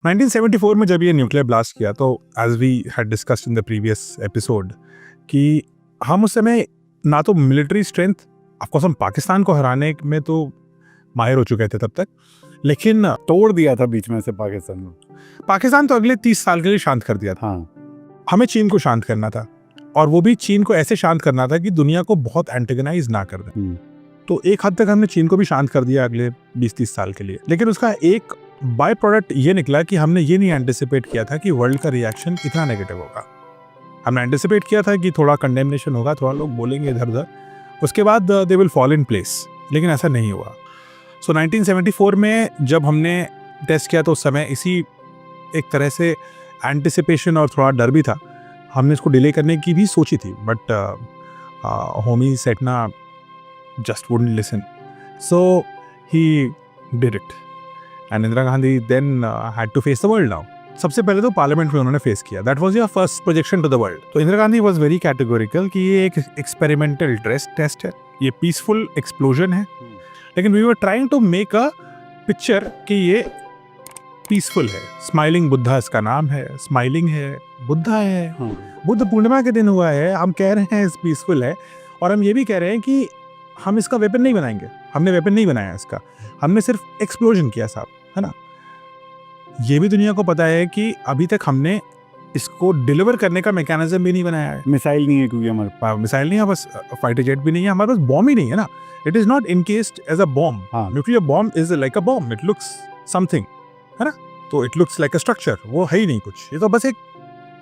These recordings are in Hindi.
1974 में जब ये न्यूक्लियर ब्लास्ट किया तो as we had discussed in the previous episode कि हम उस समय ना तो मिलिट्री स्ट्रेंथ, ऑफ कोर्स हम पाकिस्तान को हराने में तो माहिर हो चुके थे तब तक, लेकिन तोड़ दिया था बीच में से पाकिस्तान तो अगले 30 साल के लिए शांत कर दिया था। हाँ, हमें चीन को शांत करना था, और वो भी चीन को ऐसे शांत करना था कि दुनिया को बहुत एंटेगनाइज ना कर दे। तो एक हद तक हमने चीन को भी शांत कर दिया अगले 20-30 साल के लिए, लेकिन उसका एक बाय प्रोडक्ट ये निकला कि हमने ये नहीं एंटिसिपेट किया था कि वर्ल्ड का रिएक्शन इतना नेगेटिव होगा। हमने एंटिसिपेट किया था कि थोड़ा कंडेमनेशन होगा, थोड़ा लोग बोलेंगे इधर उधर, उसके बाद they will fall in place, लेकिन ऐसा नहीं हुआ। सो 1974 में जब हमने टेस्ट किया तो उस समय इसी एक तरह से एंटिसिपेशन और थोड़ा डर भी था। हमने इसको डिले करने की भी सोची थी, बट होमी सेड ना just wouldn't listen. So he did it. And Indira Gandhi then had to face the world now. सबसे पहले तो पार्लियामेंट में उन्होंने फेस किया. That was your first projection to the world. तो Indira Gandhi was very categorical कि ये एक experimental टेस्ट है, ये peaceful explosion है, लेकिन we were trying to make a picture कि ये पीसफुल है. स्माइलिंग बुद्धा इसका नाम है, स्माइलिंग है, बुद्धा है, बुद्ध पूर्णिमा के दिन हुआ है, हम कह रहे हैं पीसफुल है, और हम ये भी कह रहे हैं कि हम इसका वेपन नहीं बनाएंगे। हमने वेपन नहीं बनाया इसका, हमने सिर्फ एक्सप्लोजन किया साहब, है ना। ये भी दुनिया को पता है कि अभी तक हमने इसको डिलीवर करने का मैकेनिज्म भी नहीं बनाया है। मिसाइल नहीं है, क्योंकि हमारे पास मिसाइल नहीं है, बस फाइटर जेट भी नहीं है, हमारे पास बॉम्ब ही नहीं है ना। It is not encased as a bomb. Nuclear bomb is like a bomb, it looks something, है ना। तो it looks like a structure, वो है ही नहीं कुछ, ये तो बस एक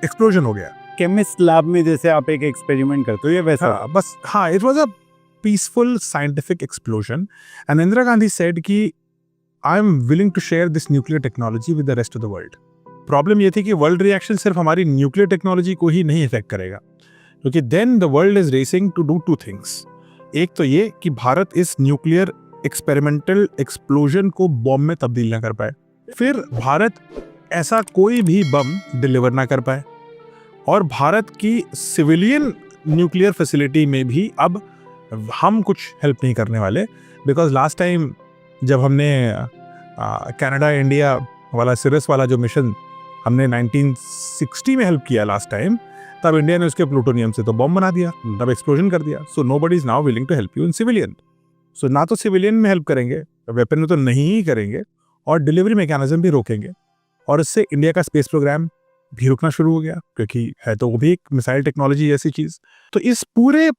एक्सप्लोजन हो गया। केमिस्ट लैब में जैसे आप एक एक्सपेरिमेंट करते हो, ये वैसा बस। हाँ, it was a peaceful scientific explosion, and Indira Gandhi said कि I am willing to share this nuclear technology with the rest of the world. Problem ये थी कि वर्ल्ड रिएक्शन सिर्फ हमारी न्यूक्लियर टेक्नोलॉजी को ही नहीं इफेक्ट करेगा, क्योंकि then the world is racing to do two things. एक तो ये कि भारत इस न्यूक्लियर एक्सपेरिमेंटल एक्सप्लोजन को बॉम्ब में तब्दील ना कर पाए, फिर भारत ऐसा कोई भी बम डिलीवर ना कर पाए, और भारत की सिविलियन न्यूक्लियर फैसिलिटी में भी अब हम कुछ हेल्प नहीं करने वाले। बिकॉज लास्ट टाइम जब हमने कनाडा इंडिया वाला सिरस वाला जो मिशन हमने 1960 में हेल्प किया लास्ट टाइम, तब इंडिया ने उसके प्लूटोनियम से तो बॉम्ब बना दिया, तब एक्सप्लोजन कर दिया। So nobody is now willing to help you in civilian. So ना तो सिविलियन में हेल्प करेंगे, वेपन में तो नहीं ही करेंगे, और डिलीवरी मैकेनिज्म भी रोकेंगे, और इससे इंडिया का स्पेस प्रोग्राम भी रुकना शुरू हो गया, क्योंकि है तो वो भी एक मिसाइल टेक्नोलॉजी जैसी चीज। तो इस पूरे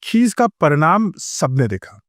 चीज का परिणाम सबने देखा।